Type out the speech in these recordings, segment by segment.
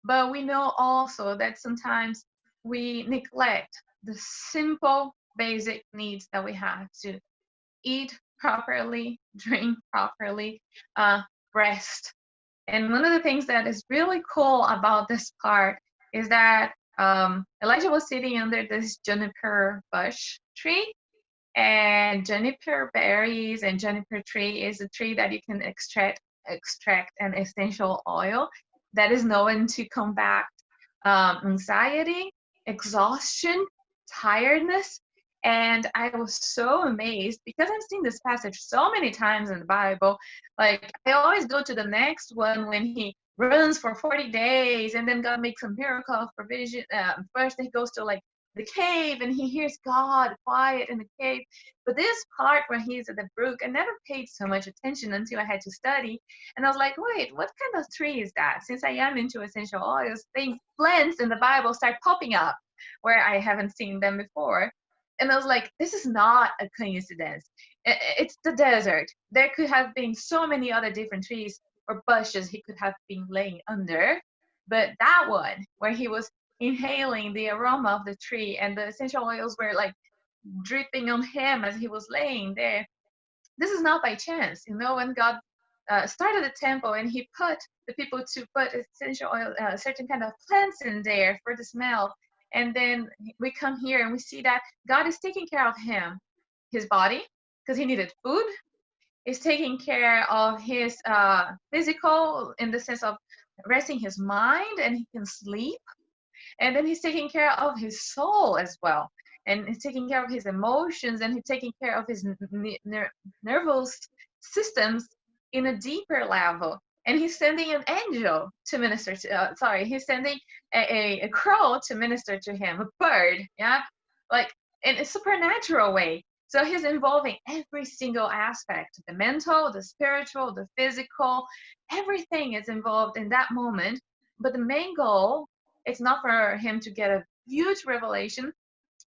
But we know also that sometimes we neglect the simple basic needs that we have to eat properly, drink properly, uh, rest. And one of the things that is really cool about this part is that Elijah was sitting under this juniper bush tree, and juniper berries and juniper tree is a tree that you can extract an essential oil that is known to combat anxiety, exhaustion, tiredness. And I was so amazed because I've seen this passage so many times in the Bible. Like, I always go to the next one when he runs for 40 days and then God makes a miracle of provision. First, he goes to like the cave and he hears God quiet in the cave. But this part where he's at the brook, I never paid so much attention until I had to study. And I was like, wait, what kind of tree is that? Since I am into essential oils, things, plants in the Bible start popping up where I haven't seen them before. And I was like, this is not a coincidence. It's the desert. There could have been so many other different trees or bushes he could have been laying under. But that one, where he was inhaling the aroma of the tree and the essential oils were like dripping on him as he was laying there, this is not by chance. You know, when God started the temple and he put the people to put essential oil, certain kind of plants in there for the smell. And then we come here and we see that God is taking care of him, his body, because he needed food. He's taking care of his physical in the sense of resting his mind and he can sleep. And then he's taking care of his soul as well. And he's taking care of his emotions and he's taking care of his nervous systems in a deeper level. And he's sending an angel to minister to, he's sending a crow to minister to him, a bird, yeah? Like in a supernatural way. So he's involving every single aspect, the mental, the spiritual, the physical, everything is involved in that moment. But the main goal, it's not for him to get a huge revelation.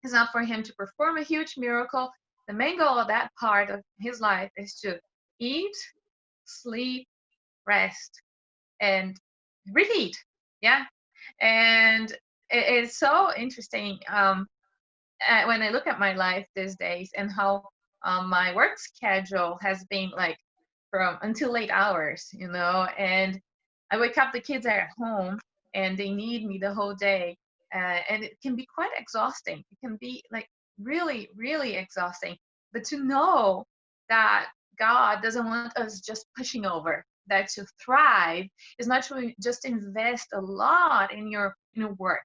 It's not for him to perform a huge miracle. The main goal of that part of his life is to eat, sleep, rest, and repeat. Yeah. And it's so interesting when I look at my life these days and how my work schedule has been like from until late hours, you know, and I wake up, the kids are at home and they need me the whole day. And it can be quite exhausting. It can be like really, really exhausting. But to know that God doesn't want us just pushing over, that to thrive is not to just invest a lot in your work.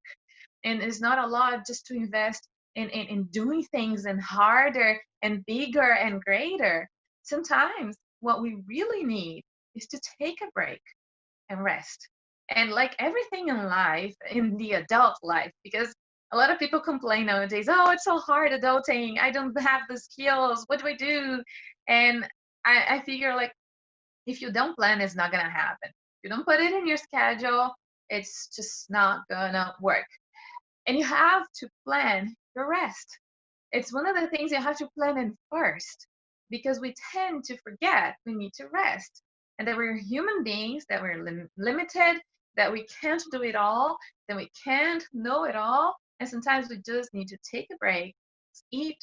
And it's not a lot just to invest in doing things and harder and bigger and greater. Sometimes what we really need is to take a break and rest. And like everything in life, in the adult life, because a lot of people complain nowadays, oh, it's so hard adulting. I don't have the skills. What do I do? And I figure like if you don't plan, it's not gonna happen. If you don't put it in your schedule, it's just not gonna work. And you have to plan your rest. It's one of the things you have to plan in first because we tend to forget we need to rest and that we're human beings, that we're limited, that we can't do it all, that we can't know it all. And sometimes we just need to take a break, eat,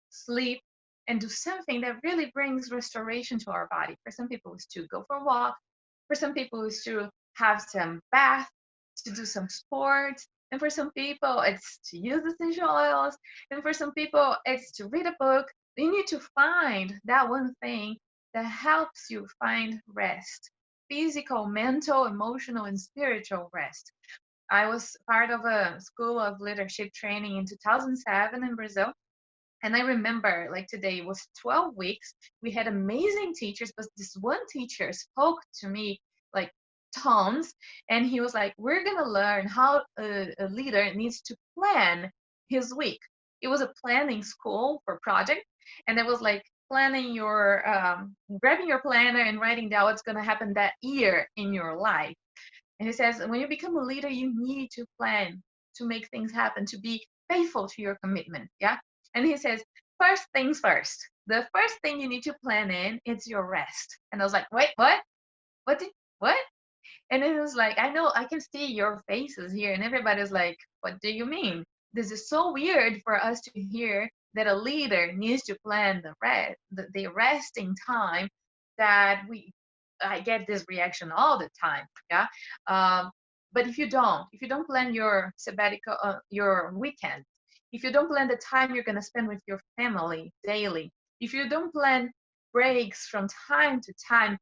sleep, and do something that really brings restoration to our body. For some people, it's to go for a walk. For some people, it's to have some bath, to do some sports. And for some people, it's to use essential oils. And for some people, it's to read a book. You need to find that one thing that helps you find rest, physical, mental, emotional, and spiritual rest. I was part of a school of leadership training in 2007 in Brazil. And I remember, like today, it was 12 weeks. We had amazing teachers, but this one teacher spoke to me like tons. And he was like, we're going to learn how a leader needs to plan his week. It was a planning school for project. And it was like planning your, grabbing your planner and writing down what's going to happen that year in your life. And he says, when you become a leader, you need to plan to make things happen, to be faithful to your commitment. Yeah. And he says, first things first. The first thing you need to plan in is your rest. And I was like, wait, what? What? And it was like, I know I can see your faces here, and everybody's like, what do you mean? This is so weird for us to hear that a leader needs to plan the resting time that I get this reaction all the time. Yeah. Um, but if you don't plan your sabbatical, your weekend, if you don't plan the time you're going to spend with your family daily, if you don't plan breaks from time to time,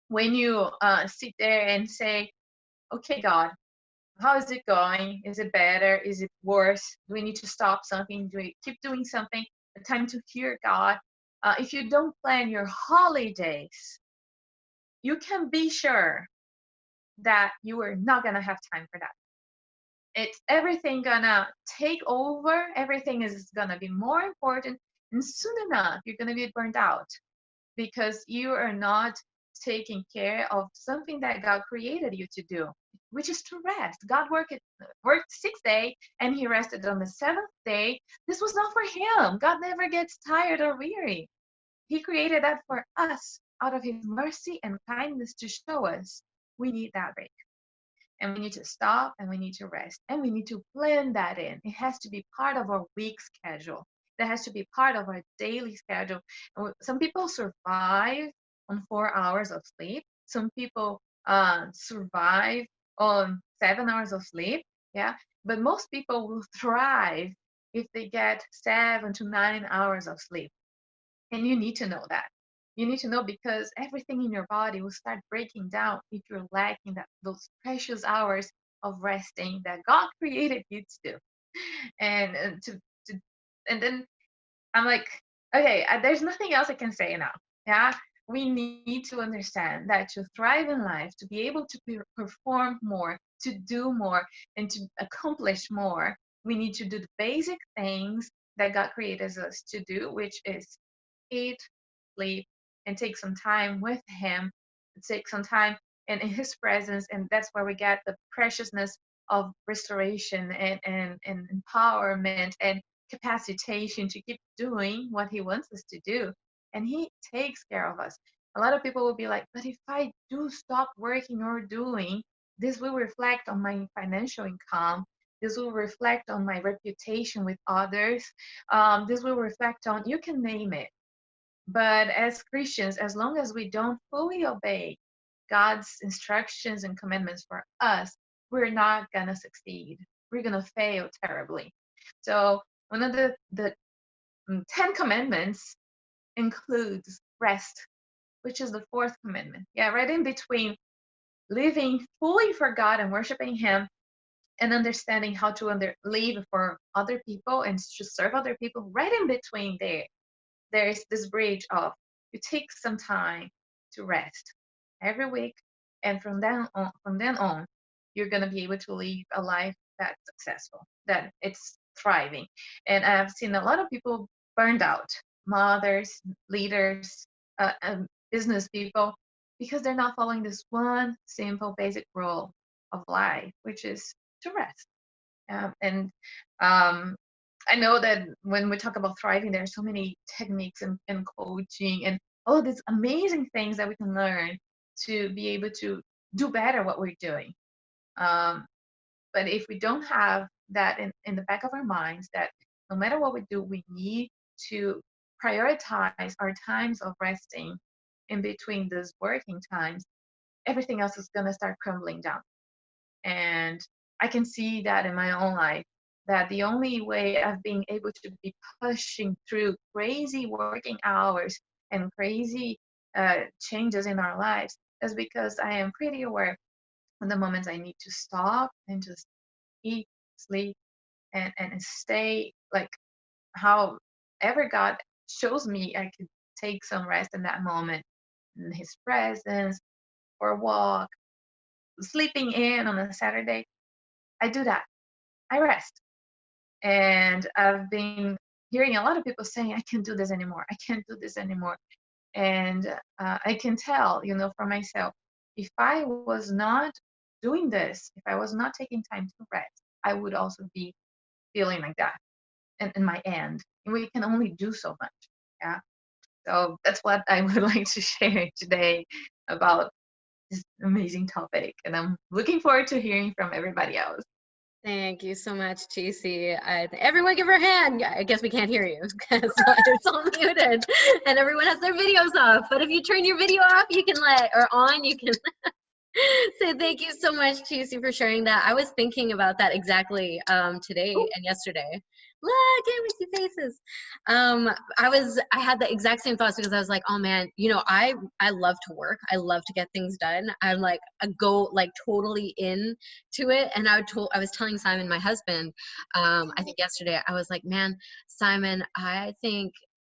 when you sit there and say, okay, God, how is it going? Is it better? Is it worse? Do we need to stop something? Do we keep doing something? The time to hear God. If you don't plan your holidays, you can be sure that you are not going to have time for that. It's everything gonna take over. Everything is gonna be more important. And soon enough, you're gonna be burnt out because you are not taking care of something that God created you to do, which is to rest. God worked 6 days and he rested on the seventh day. This was not for him. God never gets tired or weary. He created that for us out of his mercy and kindness to show us we need that break. And we need to stop and we need to rest and we need to plan that in. It has to be part of our week schedule. That has to be part of our daily schedule. Some people survive on 4 hours of sleep. Some people survive on 7 hours of sleep. Yeah. But most people will thrive if they get 7 to 9 hours of sleep. And you need to know that. You need to know because everything in your body will start breaking down if you're lacking those precious hours of resting that God created you to do. And to and then I'm like, okay, there's nothing else I can say now. Yeah, we need to understand that to thrive in life, to be able to perform more, to do more, and to accomplish more, we need to do the basic things that God created us to do, which is eat, sleep, and take some time with Him, take some time in His presence. And that's where we get the preciousness of restoration and empowerment and capacitation to keep doing what He wants us to do. And He takes care of us. A lot of people will be like, but if I do stop working or doing, this will reflect on my financial income. This will reflect on my reputation with others. This will reflect on, you can name it. But as Christians, as long as we don't fully obey God's instructions and commandments for us, we're not going to succeed. We're going to fail terribly. So, one of the 10 commandments includes rest, which is the fourth commandment. Yeah, right in between living fully for God and worshiping Him and understanding how to live for other people and to serve other people, right in between there is this bridge of you take some time to rest every week, and from then on, you're gonna be able to live a life that's successful, that it's thriving. And I've seen a lot of people burned out, mothers, leaders, business people, because they're not following this one simple basic rule of life, which is to rest. And um, I know that when we talk about thriving, there are so many techniques and coaching and all of these amazing things that we can learn to be able to do better what we're doing. Um, but if we don't have that in the back of our minds, that no matter what we do, we need to prioritize our times of resting in between those working times, everything else is going to start crumbling down. And I can see that in my own life, that the only way I've been able to be pushing through crazy working hours and crazy changes in our lives is because I am pretty aware of the moments I need to stop and just eat, sleep, and stay like however God shows me I could take some rest in that moment in His presence, or a walk, sleeping in on a Saturday. I do that. I rest. And I've been hearing a lot of people saying, I can't do this anymore. I can't do this anymore. And I can tell, for myself, if I was not doing this, if I was not taking time to rest, I would also be feeling like that in my end. And we can only do so much. Yeah. So that's what I would like to share today about this amazing topic. And I'm looking forward to hearing from everybody else. Thank you so much, TC. Everyone give her a hand. I guess we can't hear you because it's all muted and everyone has their videos off. But if you turn your video off, you can or on, you can say thank you so much, TC, for sharing that. I was thinking about that exactly today and yesterday. Look, can't we see faces? I had the exact same thoughts because I was like, oh man, you know, I love to work. I love to get things done. I'm like, I go like totally in to it. And I was telling Simon, my husband, I think yesterday, I was like, man, Simon, I think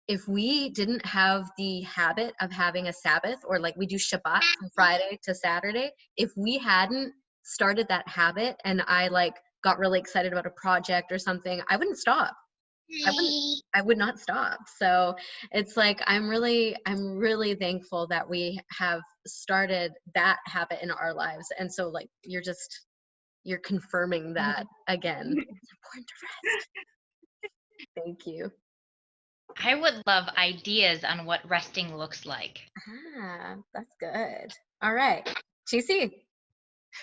if we didn't have the habit of having a Sabbath, or like we do Shabbat from Friday to Saturday, if we hadn't started that habit and I like got really excited about a project or something, I wouldn't stop. I would not stop. So it's like, I'm really thankful that we have started that habit in our lives. And so like, you're confirming that again. It's important to rest. Thank you. I would love ideas on what resting looks like. That's good. All right, TC.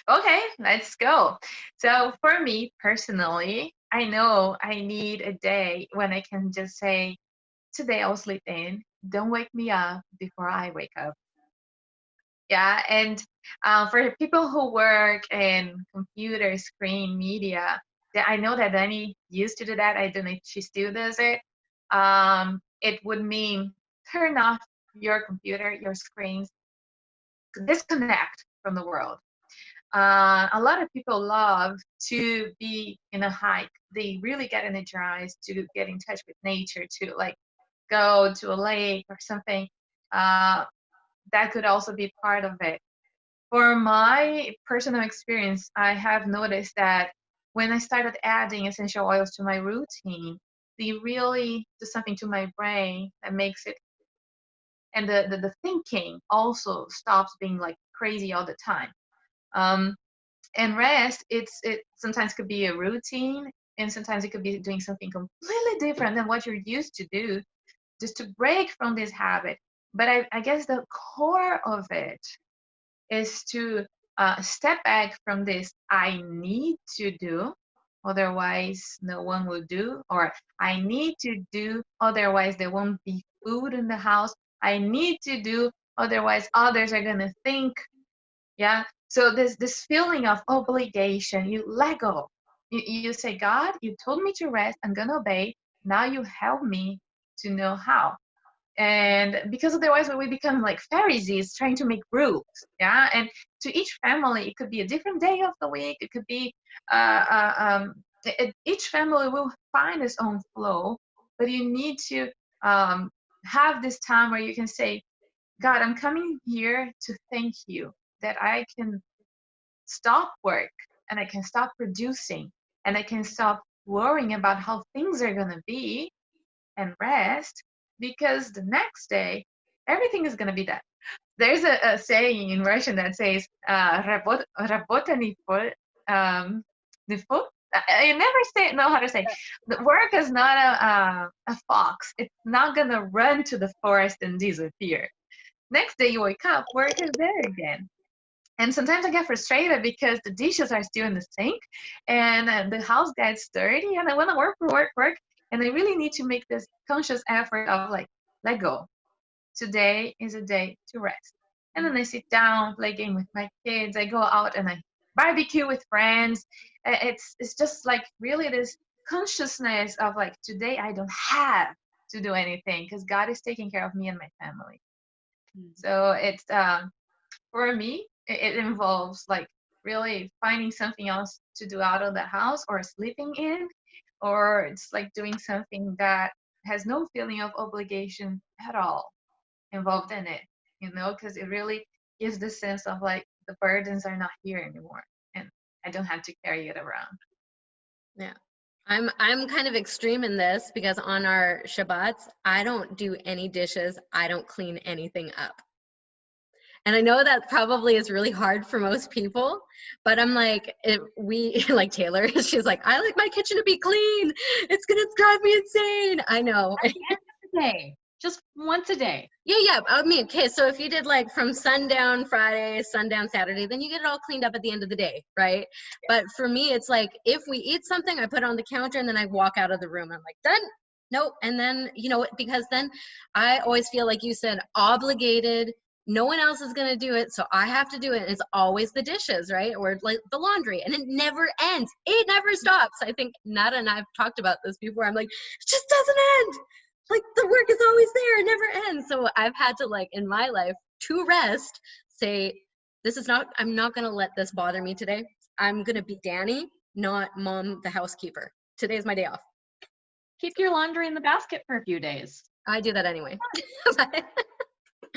Okay, let's go. So for me personally, I know I need a day when I can just say, today I'll sleep in. Don't wake me up before I wake up. Yeah, and for people who work in computer screen media, I know that Dani used to do that. I don't know if she still does it. It would mean turn off your computer, your screens, disconnect from the world. A lot of people love to be in a hike. They really get energized to get in touch with nature, to like go to a lake or something. That could also be part of it. For my personal experience, I have noticed that when I started adding essential oils to my routine, they really do something to my brain that makes it, and the thinking also stops being like crazy all the time. And rest, it sometimes could be a routine, and sometimes it could be doing something completely different than what you're used to do, just to break from this habit. But I guess the core of it is to step back from this I need to do, otherwise no one will do, or I need to do, otherwise there won't be food in the house. I need to do, otherwise others are going to think. Yeah. So this feeling of obligation, you let go. You say, God, you told me to rest. I'm going to obey. Now you help me to know how. And because otherwise we become like Pharisees trying to make rules. Yeah. And to each family, it could be a different day of the week. It could be, each family will find its own flow, but you need to have this time where you can say, God, I'm coming here to thank you that I can stop work and I can stop producing and I can stop worrying about how things are going to be and rest, because the next day everything is going to be done. There's a saying in Russian that says "работа не I never know how to say. The work is not a fox. It's not going to run to the forest and disappear. Next day you wake up, work is there again. And sometimes I get frustrated because the dishes are still in the sink and the house gets dirty and I want to work. And I really need to make this conscious effort of like, let go. Today is a day to rest. And then I sit down, play a game with my kids. I go out and I barbecue with friends. It's just like really this consciousness of like, today I don't have to do anything because God is taking care of me and my family. So it's for me, it involves like really finding something else to do out of the house or sleeping in, or it's like doing something that has no feeling of obligation at all involved in it, because it really gives the sense of like the burdens are not here anymore and I don't have to carry it around. Yeah. I'm kind of extreme in this because on our Shabbats, I don't do any dishes. I don't clean anything up. And I know that probably is really hard for most people, but I'm like, like Taylor, she's like, I like my kitchen to be clean. It's going to drive me insane. I know. At the end of the day, just once a day. Yeah. I mean, okay, so if you did like from sundown Friday, sundown Saturday, then you get it all cleaned up at the end of the day, right? But for me, it's like if we eat something, I put it on the counter and then I walk out of the room. I'm like, done. Nope. And then, you know, because then I always feel like you said, obligated. No one else is going to do it, so I have to do it. It's always the dishes, right? Or like the laundry, and it never ends. It never stops. I think Nada and I have talked about this before. I'm like, it just doesn't end. Like the work is always there. It never ends. So I've had to, like, in my life, to rest, say, I'm not going to let this bother me today. I'm going to be Danny, not Mom, the housekeeper. Today's my day off. Keep your laundry in the basket for a few days. I do that anyway.